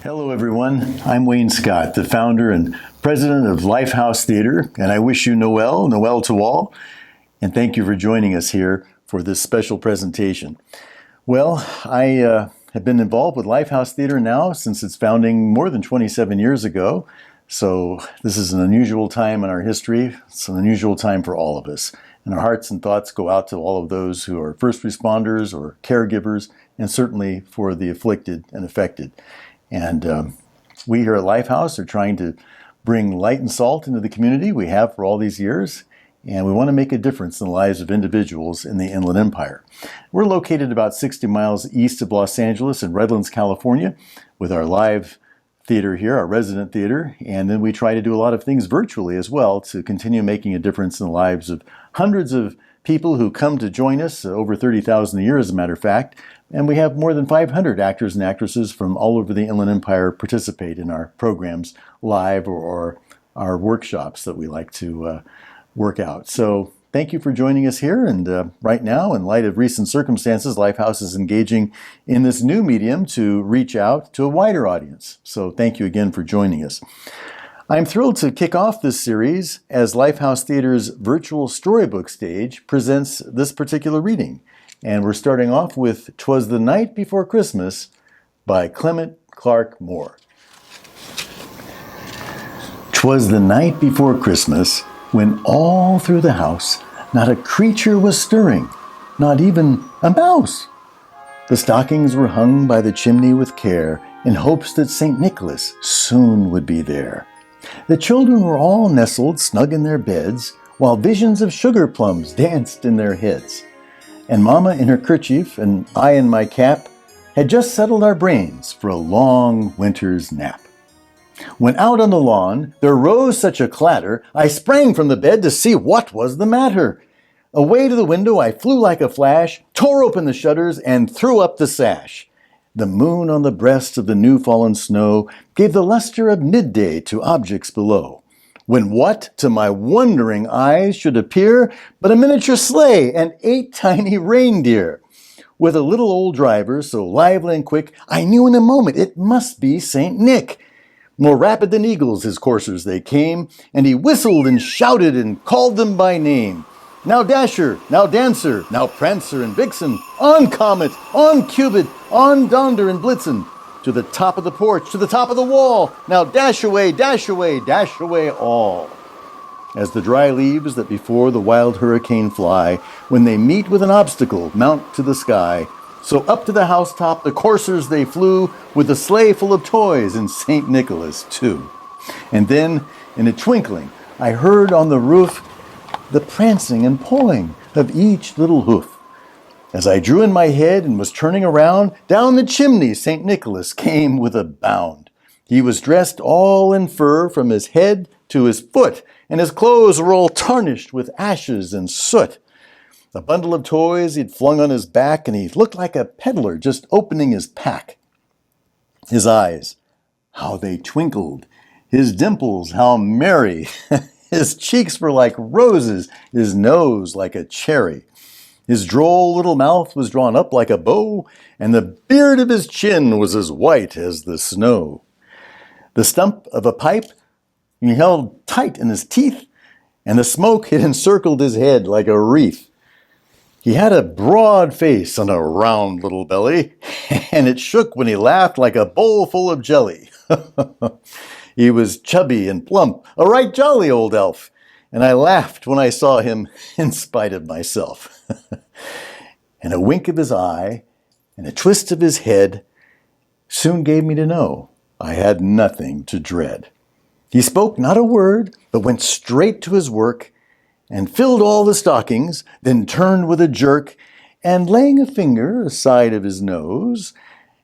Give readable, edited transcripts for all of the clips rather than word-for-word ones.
Hello everyone, I'm Wayne Scott, the founder and president of LifeHouse Theater, and I wish you Noel to all, and thank you for joining us here for this special presentation. Well, I have been involved with LifeHouse Theater now since its founding more than 27 years ago, so this is an unusual time in our history. It's an unusual time for all of us, and our hearts and thoughts go out to all of those who are first responders or caregivers, and certainly for the afflicted and affected. And we here at LifeHouse are trying to bring light and salt into the community. We have for all these years, and we want to make a difference in the lives of individuals in the Inland Empire. We're located about 60 miles east of Los Angeles in Redlands, California, with our live theater here, our resident theater, and then we try to do a lot of things virtually as well to continue making a difference in the lives of hundreds of people who come to join us, over 30,000 a year as a matter of fact, and we have more than 500 actors and actresses from all over the Inland Empire participate in our programs live or our workshops that we like to work out. So thank you for joining us here, and right now, in light of recent circumstances, LifeHouse is engaging in this new medium to reach out to a wider audience. So thank you again for joining us. I'm thrilled to kick off this series as LifeHouse Theater's virtual storybook stage presents this particular reading. And we're starting off with "'Twas the Night Before Christmas" by Clement Clarke Moore. 'Twas the night before Christmas, when all through the house not a creature was stirring, not even a mouse. The stockings were hung by the chimney with care, in hopes that St. Nicholas soon would be there. The children were all nestled snug in their beds, while visions of sugar plums danced in their heads. And Mama in her kerchief and I in my cap had just settled our brains for a long winter's nap. When out on the lawn there rose such a clatter, I sprang from the bed to see what was the matter. Away to the window I flew like a flash, tore open the shutters, and threw up the sash. The moon on the breast of the new-fallen snow gave the luster of midday to objects below, when what to my wondering eyes should appear but a miniature sleigh and 8 tiny reindeer. With a little old driver so lively and quick, I knew in a moment it must be St. Nick. More rapid than eagles his coursers they came, and he whistled and shouted and called them by name. Now Dasher, now Dancer, now Prancer and Vixen, on Comet, on Cupid, on Donder and Blitzen, to the top of the porch, to the top of the wall, now dash away, dash away, dash away all. As the dry leaves that before the wild hurricane fly, when they meet with an obstacle, mount to the sky, so up to the housetop the coursers they flew, with a sleigh full of toys and St. Nicholas too. And then, in a twinkling, I heard on the roof the prancing and pawing of each little hoof. As I drew in my head and was turning around, down the chimney St. Nicholas came with a bound. He was dressed all in fur from his head to his foot, and his clothes were all tarnished with ashes and soot. A bundle of toys he'd flung on his back, and he looked like a peddler just opening his pack. His eyes, how they twinkled, his dimples, how merry. His cheeks were like roses, his nose like a cherry. His droll little mouth was drawn up like a bow, and the beard of his chin was as white as the snow. The stump of a pipe he held tight in his teeth, and the smoke had encircled his head like a wreath. He had a broad face on a round little belly, and it shook when he laughed like a bowl full of jelly. He was chubby and plump, a right jolly old elf, and I laughed when I saw him in spite of myself. And a wink of his eye and a twist of his head soon gave me to know I had nothing to dread. He spoke not a word, but went straight to his work and filled all the stockings, then turned with a jerk, and laying a finger aside of his nose,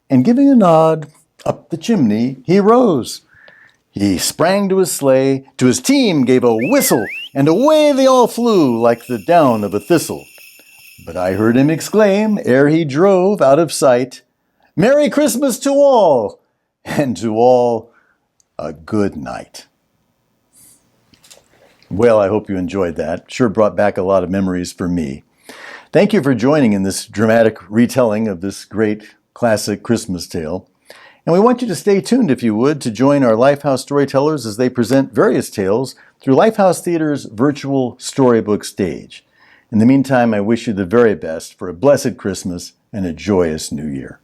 and giving a nod up the chimney, he rose. He sprang to his sleigh, to his team gave a whistle, and away they all flew like the down of a thistle. But I heard him exclaim, ere he drove out of sight, "Merry Christmas to all, and to all a good night." Well, I hope you enjoyed that. Sure brought back a lot of memories for me. Thank you for joining in this dramatic retelling of this great classic Christmas tale. And we want you to stay tuned, if you would, to join our LifeHouse storytellers as they present various tales through LifeHouse Theater's virtual storybook stage. In the meantime, I wish you the very best for a blessed Christmas and a joyous New Year.